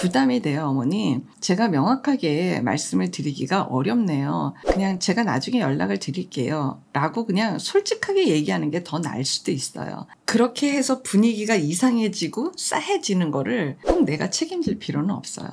부담이 돼요, 어머니. 제가 명확하게 말씀을 드리기가 어렵네요. 그냥 제가 나중에 연락을 드릴게요. 라고 그냥 솔직하게 얘기하는 게 더 나을 수도 있어요. 그렇게 해서 분위기가 이상해지고 싸해지는 거를 꼭 내가 책임질 필요는 없어요.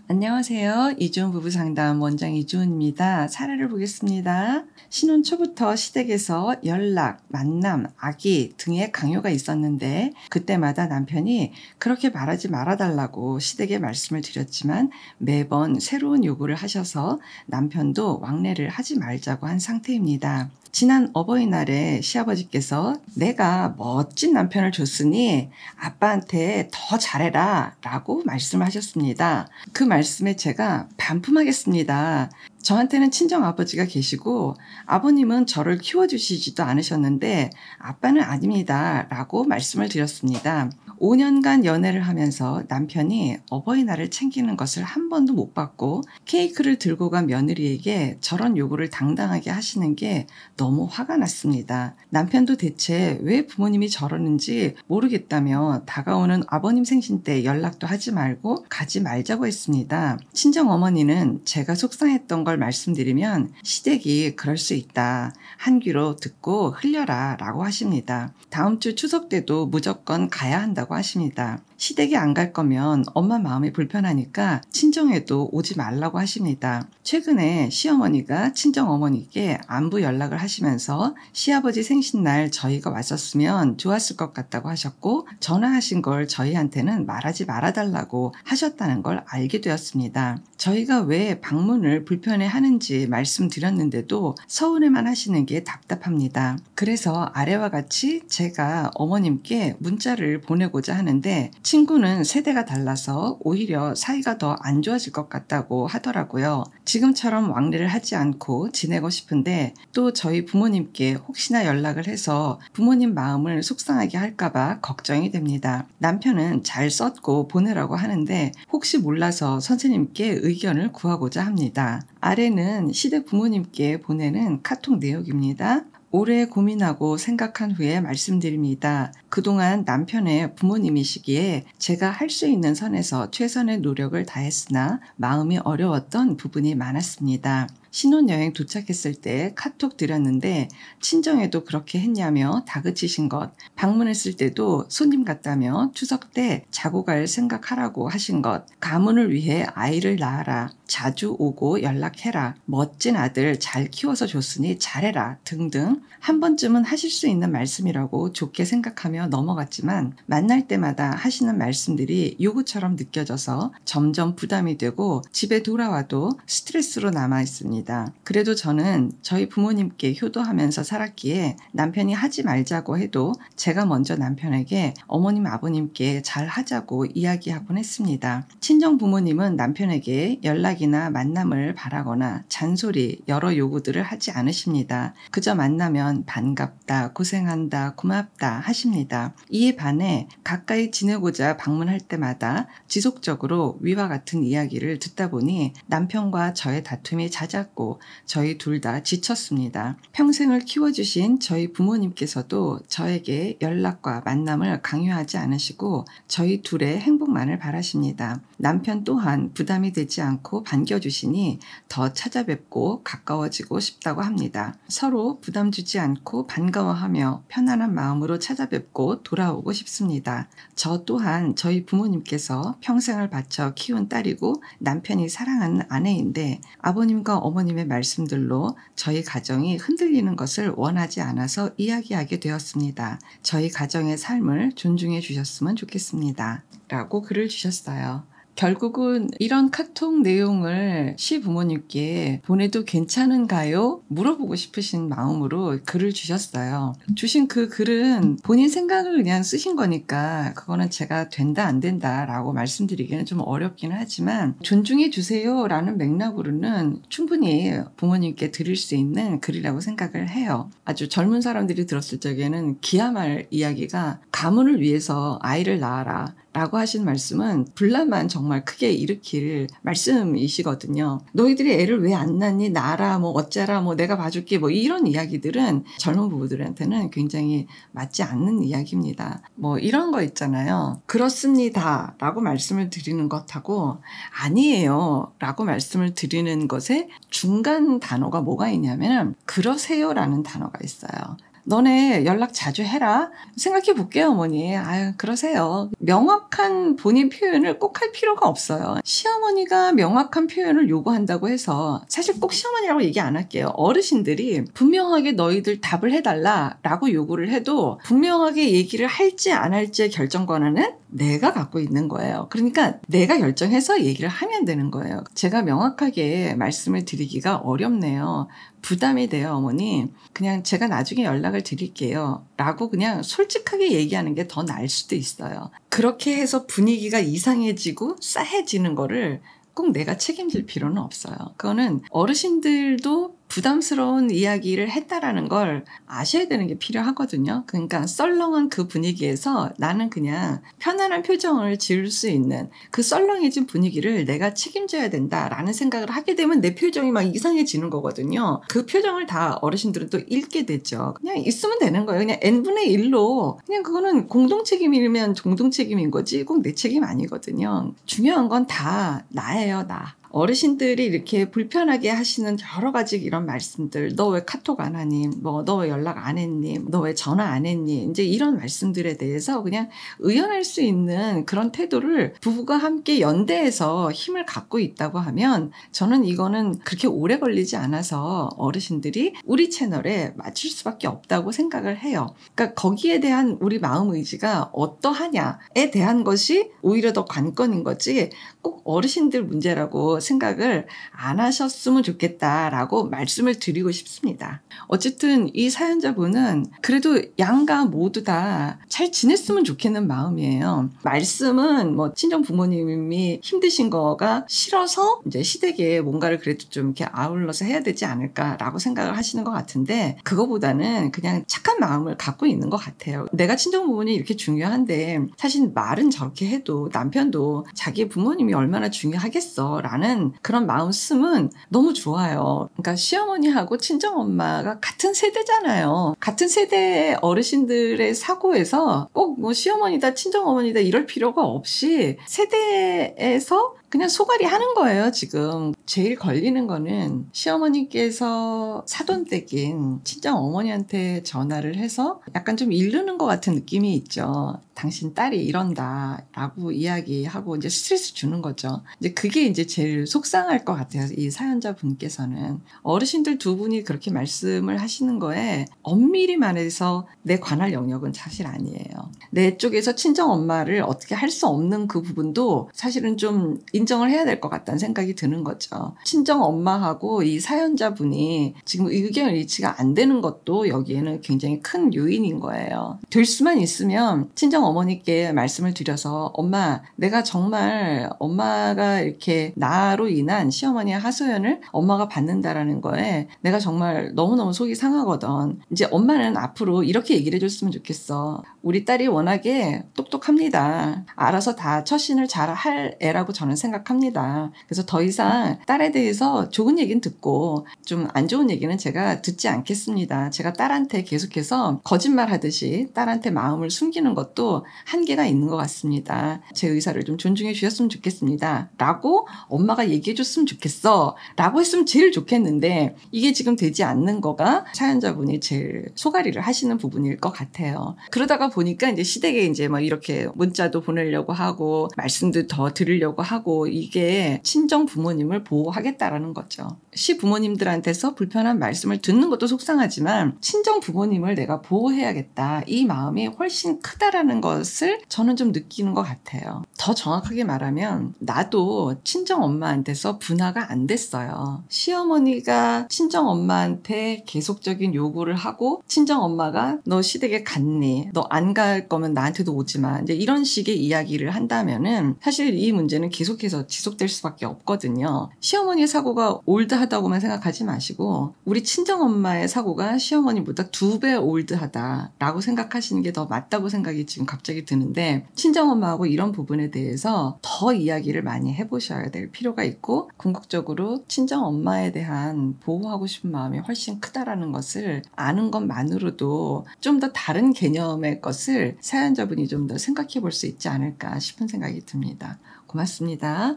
안녕하세요. 이주은 부부상담 원장 이주은입니다. 사례를 보겠습니다. 신혼 초부터 시댁에서 연락, 만남, 아기 등의 강요가 있었는데 그때마다 남편이 그렇게 말하지 말아달라고 시댁에 말씀을 드렸지만 매번 새로운 요구를 하셔서 남편도 왕래를 하지 말자고 한 상태입니다. 지난 어버이날에 시아버지께서 내가 멋진 남편을 줬으니 아빠한테 더 잘해라 라고 말씀을 하셨습니다. 그 말씀에 제가 반품하겠습니다. 저한테는 친정아버지가 계시고 아버님은 저를 키워주시지도 않으셨는데 아빠는 아닙니다 라고 말씀을 드렸습니다. 5년간 연애를 하면서 남편이 어버이날을 챙기는 것을 한 번도 못 봤고 케이크를 들고 간 며느리에게 저런 요구를 당당하게 하시는 게 너무 화가 났습니다. 남편도 대체 왜 부모님이 저러는지 모르겠다며 다가오는 아버님 생신 때 연락도 하지 말고 가지 말자고 했습니다. 친정어머니는 제가 속상했던 걸 말씀드리면 시댁이 그럴 수 있다. 한 귀로 듣고 흘려라 라고 하십니다. 다음 주 추석 때도 무조건 가야 한다고 하십니다. 시댁에 안 갈 거면 엄마 마음이 불편하니까 친정에도 오지 말라고 하십니다. 최근에 시어머니가 친정어머니께 안부 연락을 하시면서 시아버지 생신날 저희가 왔었으면 좋았을 것 같다고 하셨고 전화하신 걸 저희한테는 말하지 말아달라고 하셨다는 걸 알게 되었습니다. 저희가 왜 방문을 불편해 하는지 말씀드렸는데도 서운해만 하시는 게 답답합니다. 그래서 아래와 같이 제가 어머님께 문자를 보내고자 하는데 친구는 세대가 달라서 오히려 사이가 더 안 좋아질 것 같다고 하더라고요. 지금처럼 왕래를 하지 않고 지내고 싶은데 또 저희 부모님께 혹시나 연락을 해서 부모님 마음을 속상하게 할까봐 걱정이 됩니다. 남편은 잘 썼고 보내라고 하는데 혹시 몰라서 선생님께 의견을 구하고자 합니다. 아래는 시댁 부모님께 보내는 카톡 내용입니다. 오래 고민하고 생각한 후에 말씀드립니다. 그동안 남편의 부모님이시기에 제가 할 수 있는 선에서 최선의 노력을 다했으나 마음이 어려웠던 부분이 많았습니다. 신혼여행 도착했을 때 카톡 드렸는데 친정에도 그렇게 했냐며 다그치신 것, 방문했을 때도 손님 같다며 추석 때 자고 갈 생각하라고 하신 것, 가문을 위해 아이를 낳아라, 자주 오고 연락해라, 멋진 아들 잘 키워서 줬으니 잘해라 등등 한 번쯤은 하실 수 있는 말씀이라고 좋게 생각하며 넘어갔지만 만날 때마다 하시는 말씀들이 요구처럼 느껴져서 점점 부담이 되고 집에 돌아와도 스트레스로 남아 있습니다. 그래도 저는 저희 부모님께 효도하면서 살았기에 남편이 하지 말자고 해도 제가 먼저 남편에게 어머님 아버님께 잘 하자고 이야기하곤 했습니다. 친정 부모님은 남편에게 연락이나 만남을 바라거나 잔소리 여러 요구들을 하지 않으십니다. 그저 만나면 반갑다, 고생한다, 고맙다 하십니다. 이에 반해 가까이 지내고자 방문할 때마다 지속적으로 위와 같은 이야기를 듣다 보니 남편과 저의 다툼이 잦았고 저희 둘 다 지쳤습니다. 평생을 키워주신 저희 부모님께서도 저에게 연락과 만남을 강요하지 않으시고 저희 둘의 행복만을 바라십니다. 남편 또한 부담이 되지 않고 반겨주시니 더 찾아뵙고 가까워지고 싶다고 합니다. 서로 부담 주지 않고 반가워하며 편안한 마음으로 찾아뵙고 돌아오고 싶습니다. 저 또한 저희 부모님께서 평생을 바쳐 키운 딸이고 남편이 사랑하는 아내인데 아버님과 어머님의 말씀들로 저희 가정이 흔들리는 것을 원하지 않아서 이야기하게 되었습니다. 저희 가정의 삶을 존중해 주셨으면 좋겠습니다. 라고 글을 주셨어요. 결국은 이런 카톡 내용을 시부모님께 보내도 괜찮은가요? 물어보고 싶으신 마음으로 글을 주셨어요. 주신 그 글은 본인 생각을 그냥 쓰신 거니까 그거는 제가 된다 안 된다 라고 말씀드리기는 좀 어렵기는 하지만 존중해 주세요 라는 맥락으로는 충분히 부모님께 드릴 수 있는 글이라고 생각을 해요. 아주 젊은 사람들이 들었을 적에는 기야말 이야기가 가문을 위해서 아이를 낳아라 라고 하신 말씀은 분란만 정말 크게 일으킬 말씀이시거든요. 너희들이 애를 왜 안 낳니? 낳아라, 뭐 어째라, 뭐 내가 봐줄게, 뭐 이런 이야기들은 젊은 부부들한테는 굉장히 맞지 않는 이야기입니다. 뭐 이런 거 있잖아요. 그렇습니다 라고 말씀을 드리는 것하고 아니에요 라고 말씀을 드리는 것에 중간 단어가 뭐가 있냐면 그러세요 라는 단어가 있어요. 너네 연락 자주 해라. 생각해 볼게요, 어머니. 아유, 그러세요. 명확한 본인 표현을 꼭 할 필요가 없어요. 시어머니가 명확한 표현을 요구한다고 해서 사실 꼭 시어머니라고 얘기 안 할게요. 어르신들이 분명하게 너희들 답을 해달라 라고 요구를 해도 분명하게 얘기를 할지 안 할지의 결정 권한은 내가 갖고 있는 거예요. 그러니까 내가 결정해서 얘기를 하면 되는 거예요. 제가 명확하게 말씀을 드리기가 어렵네요. 부담이 돼요, 어머니. 그냥 제가 나중에 연락을 드릴게요 라고 그냥 솔직하게 얘기하는 게 더 나을 수도 있어요. 그렇게 해서 분위기가 이상해지고 싸해지는 거를 꼭 내가 책임질 필요는 없어요. 그거는 어르신들도 부담스러운 이야기를 했다라는 걸 아셔야 되는 게 필요하거든요. 그러니까 썰렁한 그 분위기에서 나는 그냥 편안한 표정을 지을 수 있는 그 썰렁해진 분위기를 내가 책임져야 된다라는 생각을 하게 되면 내 표정이 막 이상해지는 거거든요. 그 표정을 다 어르신들은 또 읽게 되죠. 그냥 있으면 되는 거예요. 그냥 n분의 1로 그냥 그거는 공동 책임이면 공동 책임인 거지 꼭 내 책임 아니거든요. 중요한 건 다 나예요, 나. 어르신들이 이렇게 불편하게 하시는 여러 가지 이런 말씀들, 너 왜 카톡 안 하니? 뭐, 너 왜 연락 안 했니? 너 왜 전화 안 했니? 이제 이런 말씀들에 대해서 그냥 의연할 수 있는 그런 태도를 부부가 함께 연대해서 힘을 갖고 있다고 하면 저는 이거는 그렇게 오래 걸리지 않아서 어르신들이 우리 채널에 맞출 수밖에 없다고 생각을 해요. 그러니까 거기에 대한 우리 마음 의지가 어떠하냐에 대한 것이 오히려 더 관건인 거지 꼭 어르신들 문제라고 생각을 안 하셨으면 좋겠다라고 말씀을 드리고 싶습니다. 어쨌든 이 사연자분은 그래도 양가 모두 다 잘 지냈으면 좋겠는 마음이에요. 말씀은 뭐 친정 부모님이 힘드신 거가 싫어서 이제 시댁에 뭔가를 그래도 좀 이렇게 아울러서 해야 되지 않을까라고 생각을 하시는 것 같은데 그거보다는 그냥 착한 마음을 갖고 있는 것 같아요. 내가 친정 부모님이 이렇게 중요한데 사실 말은 저렇게 해도 남편도 자기 부모님이 얼마나 중요하겠어 라는 그런 마음씀은 너무 좋아요. 그러니까 시어머니하고 친정엄마가 같은 세대잖아요. 같은 세대의 어르신들의 사고에서 꼭 뭐 시어머니다 친정어머니다 이럴 필요가 없이 세대에서 그냥 소갈이 하는 거예요, 지금. 제일 걸리는 거는 시어머니께서 사돈댁인 친정 어머니한테 전화를 해서 약간 좀 이르는 것 같은 느낌이 있죠. 당신 딸이 이런다 라고 이야기하고 이제 스트레스 주는 거죠. 이제 그게 이제 제일 속상할 것 같아요. 이 사연자 분께서는. 어르신들 두 분이 그렇게 말씀을 하시는 거에 엄밀히 말해서 내 관할 영역은 사실 아니에요. 내 쪽에서 친정 엄마를 어떻게 할 수 없는 그 부분도 사실은 좀 인정을 해야 될 것 같다는 생각이 드는 거죠. 친정 엄마하고 이 사연자분이 지금 의견 일치가 안 되는 것도 여기에는 굉장히 큰 요인인 거예요. 될 수만 있으면 친정 어머니께 말씀을 드려서 엄마, 내가 정말 엄마가 이렇게 나로 인한 시어머니의 하소연을 엄마가 받는다라는 거에 내가 정말 너무너무 속이 상하거든. 이제 엄마는 앞으로 이렇게 얘기를 해줬으면 좋겠어. 우리 딸이 워낙에 똑똑합니다. 알아서 다 처신을 잘 할 애라고 저는 생각합니다. 그래서 더 이상 딸에 대해서 좋은 얘기는 듣고 좀 안 좋은 얘기는 제가 듣지 않겠습니다. 제가 딸한테 계속해서 거짓말 하듯이 딸한테 마음을 숨기는 것도 한계가 있는 것 같습니다. 제 의사를 좀 존중해 주셨으면 좋겠습니다. 라고 엄마가 얘기해 줬으면 좋겠어. 라고 했으면 제일 좋겠는데 이게 지금 되지 않는 거가 사연자분이 제일 소가리를 하시는 부분일 것 같아요. 그러다가 보니까 이제 시댁에 이제 뭐 이렇게 문자도 보내려고 하고 말씀도 더 들으려고 하고 이게 친정 부모님을 보호하겠다라는 거죠. 시부모님들한테서 불편한 말씀을 듣는 것도 속상하지만 친정 부모님을 내가 보호해야겠다. 이 마음이 훨씬 크다라는 것을 저는 좀 느끼는 것 같아요. 더 정확하게 말하면 나도 친정 엄마한테서 분화가 안 됐어요. 시어머니가 친정 엄마한테 계속적인 요구를 하고 친정 엄마가 너 시댁에 갔니? 너 안 갈 거면 나한테도 오지 마. 이제 이런 식의 이야기를 한다면은 사실 이 문제는 계속해서 계속해서 지속될 수밖에 없거든요. 시어머니의 사고가 올드하다고만 생각하지 마시고 우리 친정엄마의 사고가 시어머니보다 2배 올드하다라고 생각하시는 게 더 맞다고 생각이 지금 갑자기 드는데, 친정엄마하고 이런 부분에 대해서 더 이야기를 많이 해보셔야 될 필요가 있고, 궁극적으로 친정엄마에 대한 보호하고 싶은 마음이 훨씬 크다라는 것을 아는 것만으로도 좀 더 다른 개념의 것을 사연자분이 좀 더 생각해 볼 수 있지 않을까 싶은 생각이 듭니다. 고맙습니다.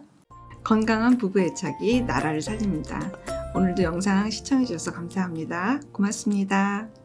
건강한 부부 애착이 나라를 살립니다. 오늘도 영상 시청해 주셔서 감사합니다. 고맙습니다.